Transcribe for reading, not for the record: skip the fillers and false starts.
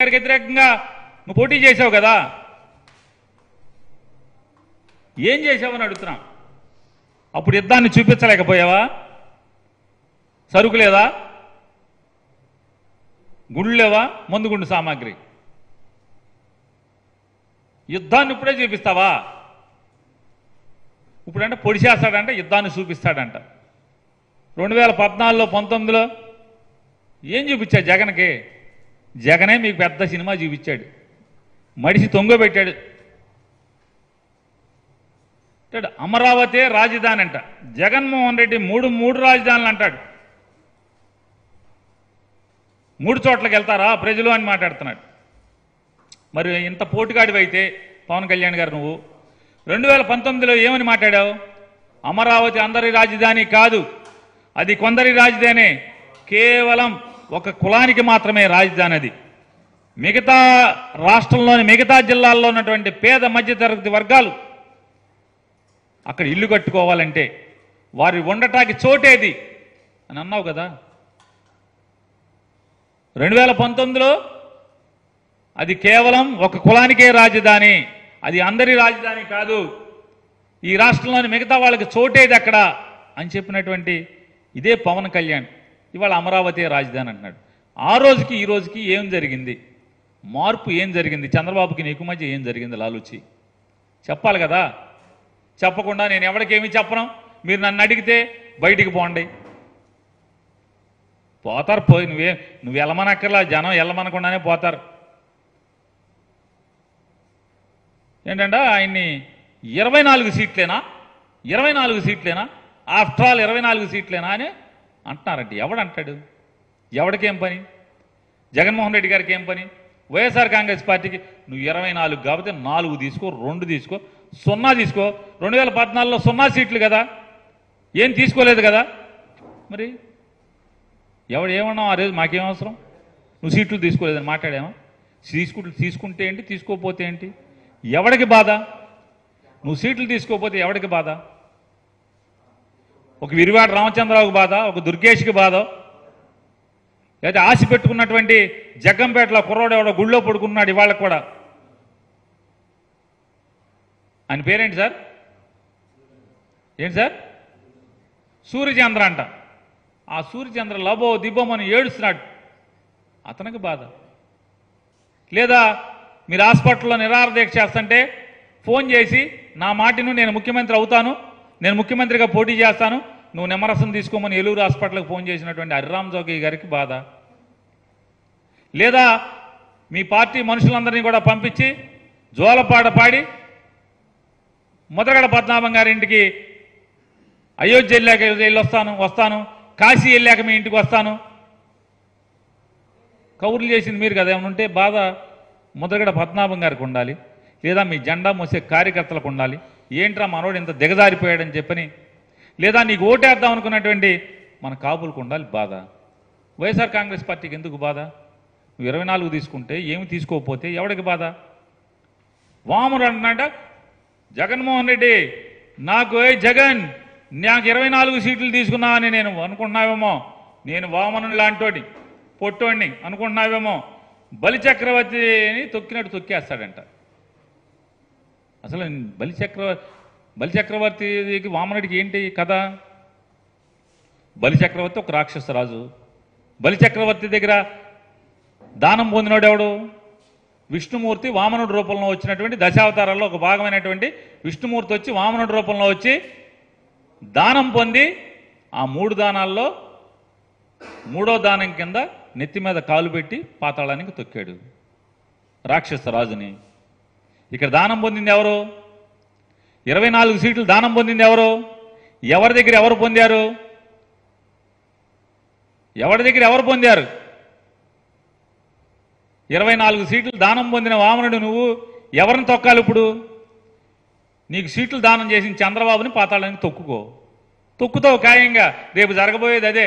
గారికి వ్యతిరేకంగా నువ్వు పోటీ చేసావు కదా, ఏం చేసావని అడుగుతున్నాం. అప్పుడు యుద్ధాన్ని చూపించలేకపోయావా? సరుకు లేదా, గుళ్ళు లేవా, మందుగుండు సామాగ్రి? యుద్ధాన్ని ఇప్పుడే చూపిస్తావా? ఇప్పుడంటే పొడి చేస్తాడంట, యుద్ధాన్ని చూపిస్తాడంట. 2014లో 19లో ఏం చూపించాడు జగన్కి? జగనే మీకు పెద్ద సినిమా చూపించాడు, మడిసి తొంగబెట్టాడు. అమరావతి రాజధాని అంట. జగన్మోహన్ రెడ్డి మూడు రాజధానులు అంటాడు. 3 చోట్లకి వెళ్తారా ప్రజలు అని మాట్లాడుతున్నాడు. మరి ఇంత పోటుగాడివైతే పవన్ కళ్యాణ్ గారు నువ్వు 2019లో ఏమని మాట్లాడావు? అమరావతి అందరి రాజధాని కాదు, అది కొందరి రాజధాని, కేవలం ఒక కులానికి మాత్రమే రాజధాని. అది మిగతా రాష్ట్రంలోని మిగతా జిల్లాల్లో ఉన్నటువంటి పేద మధ్యతరగతి వర్గాలు అక్కడ ఇల్లు కట్టుకోవాలంటే వారి ఉండటానికి చోటేది అని అన్నావు కదా. 2019లో అది కేవలం ఒక కులానికే రాజధాని, అది అందరి రాజధాని కాదు, ఈ రాష్ట్రంలోని మిగతా వాళ్ళకి చోటేది అక్కడ అని చెప్పినటువంటి ఇదే పవన్ కళ్యాణ్ ఇవాళ అమరావతి రాజధాని అంటున్నాడు. ఆ రోజుకి ఈ రోజుకి ఏం జరిగింది? మార్పు ఏం జరిగింది? చంద్రబాబుకి నీకు మధ్య ఏం జరిగింది? లాలూచి చెప్పాలి కదా. చెప్పకుండా నేను ఎవరికేమీ చెప్పను, మీరు నన్ను అడిగితే బయటికి పోండి. పోతారు, పోయి నువ్వు వెళ్ళమనక్కర్లా, జనం వెళ్ళమనకుండానే పోతారు. ఏంటంటే ఆయన్ని 24 సీట్లేనా, 24 సీట్లేనా, ఆఫ్టర్ ఆల్ 24 సీట్లేనా అని అంటున్నారంటే ఎవడంటాడు? ఎవడికేం పని? జగన్మోహన్ రెడ్డి గారికి ఏం పని? వైఎస్ఆర్ కాంగ్రెస్ పార్టీకి నువ్వు 24 కాబట్టి 4 తీసుకో, 2 తీసుకో, 0 తీసుకో. 2014లో 0 సీట్లు కదా, ఏం తీసుకోలేదు కదా. మరి ఎవడు ఏమన్నావు ఆ రోజు? మాకేం అవసరం, నువ్వు సీట్లు తీసుకోలేదని మాట్లాడామా? తీసుకుంటే ఏంటి, తీసుకోకపోతే ఏంటి? ఎవడికి బాధ? నువ్వు సీట్లు తీసుకోకపోతే ఎవడికి బాధ? ఒక విరివాడ రామచంద్రరావుకి బాధ, ఒక దుర్గేష్కి బాధ, లేదా ఆశ పెట్టుకున్నటువంటి జగ్గంపేటలో కుర్రోడు ఎవడో గుళ్ళో పడుకున్నాడు ఇవాళ కూడా. ఆయన పేరేంటి సార్? ఏంటి సార్? సూర్యచంద్ర అంట. ఆ సూర్యచంద్ర లబో దిబ్బోమని ఏడుస్తున్నాడు, అతనికి బాధ. లేదా మీరు హాస్పిటల్లో నిరాహార దీక్ష చేస్తుంటే ఫోన్ చేసి నా మాటిను నేను ముఖ్యమంత్రి అవుతాను, నేను ముఖ్యమంత్రిగా పోటీ చేస్తాను, నువ్వు నిమ్మరసం తీసుకోమని ఏలూరు హాస్పిటల్కి ఫోన్ చేసినటువంటి హరిరామ్ జోగి గారికి బాధ. లేదా మీ పార్టీ మనుషులందరినీ కూడా పంపించి జోలపాట పాడి ముద్రగడ పద్మనాభం గారి ఇంటికి అయోధ్య వెళ్ళాక వస్తాను, కాశీ వెళ్ళాక మీ ఇంటికి వస్తాను కౌరులు చేసింది మీరు కదా. ఏమైనా ఉంటే బాధ ముద్రగడ పద్మనాభం గారికి ఉండాలి, లేదా మీ జెండా మోసే కార్యకర్తలకు ఉండాలి. ఏంట్రా మనోడు ఇంత దిగజారిపోయాడని చెప్పని, లేదా నీకు ఓటేద్దాం అనుకున్నటువంటి మన కాపులకు ఉండాలి బాధ. వైఎస్ఆర్ కాంగ్రెస్ పార్టీకి ఎందుకు బాధ? నువ్వు 24 తీసుకుంటే ఏమి తీసుకోకపోతే ఎవడికి బాధ? వాముడు అంటున్నాడ జగన్మోహన్ రెడ్డి, నాకు జగన్ నాకు 24 సీట్లు తీసుకున్నా అని నేను అనుకుంటున్నావేమో, నేను వామను లాంటోడి పొట్టోడిని అనుకుంటున్నావేమో, బలిచక్రవర్తిని తొక్కినట్టు తొక్కేస్తాడంట. అసలు బలిచక్రవర్తికి వామనుడికి ఏంటి కథ? బలిచక్రవర్తి ఒక రాక్షసరాజు. బలిచక్రవర్తి దగ్గర దానం పొందినోడు ఎవడు? విష్ణుమూర్తి వామనుడి రూపంలో వచ్చినటువంటి దశావతారాల్లో ఒక భాగమైనటువంటి విష్ణుమూర్తి వచ్చి వామనుడి రూపంలో వచ్చి దానం పొంది ఆ 3 దానాల్లో 3వ దానం కింద నెత్తి మీద కాలు పెట్టి పాతాళానికి తొక్కాడు రాక్షసరాజుని. ఇక్కడ దానం పొందింది ఎవరు? 24 సీట్లు దానం పొందింది ఎవరు? ఎవరి దగ్గర ఎవరు పొందారు? ఎవరి దగ్గర ఎవరు పొందారు? 24 సీట్లు దానం పొందిన వామనుడు నువ్వు ఎవరిని తొక్కాలి ఇప్పుడు? నీకు సీట్లు దానం చేసిన చంద్రబాబుని పాతాళానికి తొక్కుతావు ఖాయంగా. రేపు జరగబోయేది అదే.